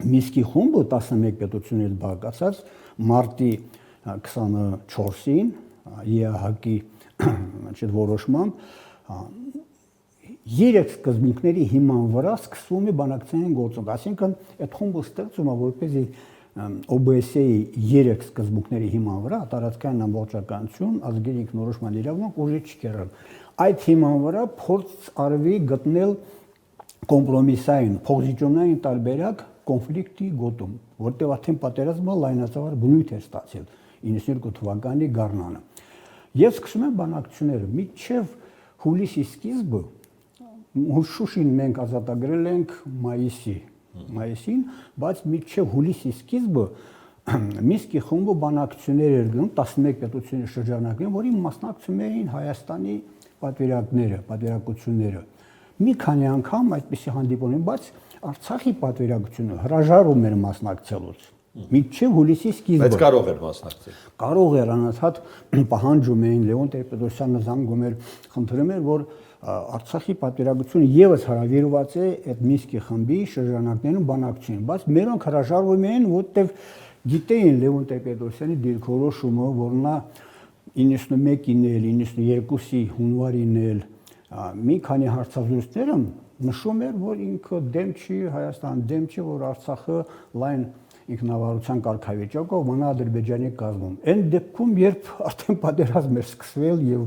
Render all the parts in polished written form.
Միսկի խումբը 11 պետությունից բաղկացած մարտի 24-ին ԵԱՀԿ-ի որոշմամբ 3 սկզբունքների հիման վրա սկսվում է բանակցային գործընթացը, այսինքն այդ խումբը ստեղծում է որպեսզի OBSE-ի 3 սկզբունքների հիման վրա տարածքային ամբողջականություն, ազգերի ինքնորոշման իրավունք ուժի չկերել։ Այդ հիման վրա փորձ արվի գտնել կոմպրոմիսային, փոխզիջումային տարբերակ կոնֆլիկտի գոտում, որտեղ արդեն պատերազմը լայնածավալ բնույթ էր ստացել 92 թվականի գարնանը։ Եվ սկսում են բանակցությունները մինչև հուլիսի սկիզբը Շուշին մենք ազատագրել ենք մայիսին, բայց մինչև հուլիսի սկիզբը Միսկի խումբը բանակցություններ էր գնում 11 պետությունների շրջանակում, որի մասնակցում էին Հայաստանի պատվիրակությունները։ Մի քանի անգամ այդպիսի հանդիպում, բայց Արցախի պատվիրակությունը հրաժարվում էր մասնակցելուց։ Մինչև հուլիսի սկիզբը։ Բայց կարող էր մասնակցել։ Կարող էր անընդհատ պահանջում էին Լևոն Տեր-Պետրոսյանը զանգում էր, խնդրում էր, որ Արցախի պատվիրակությունը եւս հարավիրված է այդ Միսկի խմբի շրջանակներում բանակցություն, բայց մերոնք հրաժարվում էին, որտեղ գիտեին Լևոն Տեր-Պետրոսյանի դիրքորոշումը, որ նա 91-ին էլ 92-ի հունվարին էլ մի քանի հարցազրույցներում նշում էր, որ ինքը դեմ չի, Հայաստան դեմ չի, որ Արցախը լայն ինքնավարության կարգավիճակով մնա Ադրբեջանի կազմում։ Այն դեպքում, երբ արդեն պատերազմ էր սկսվել եւ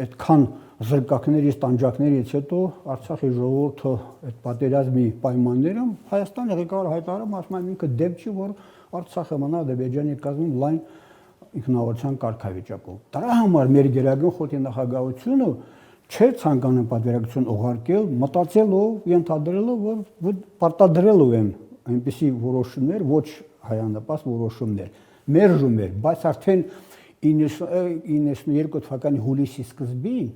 այդքան զրկակներից, տանջակներից հետո Արցախի ժողովուրդը այդ պատերազմի պայմաններում Հայաստանը ղեկավարը հայտարարում ասում է ինքը դեմ չի, որ Արցախը մնա Ադրբեջանի կազմում լայն ինքնավարության կարգավիճակով։ Դրա համար մեր Գերագույն խորհրդի նախագահությունը չէր ցանկանում պատվիրակություն ուղարկել, մտածելով, ենթադրելով, որ պարտադրելու են այնպիսի որոշումներ, ոչ հայանպաստ որոշումներ, մերժում էր, բայց արդեն 92 թվականի հուլիսի սկզբին,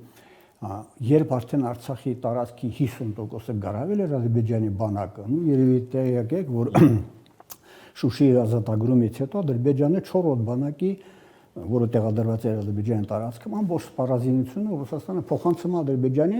երբ արդեն Արցախի տարածքի 50%-ը գրավել էր Ադրբեջանի բանակը, երևի տեղյակ եք, որ Շուշիի ազատագրումից հետո Ադրբեջանը 4-րդ բանակի, որը տեղադրված էր Ադրբեջանի տարածքում, ամբողջ սպառազինությունը Ռուսաստանը փոխանցում Ադրբեջանին,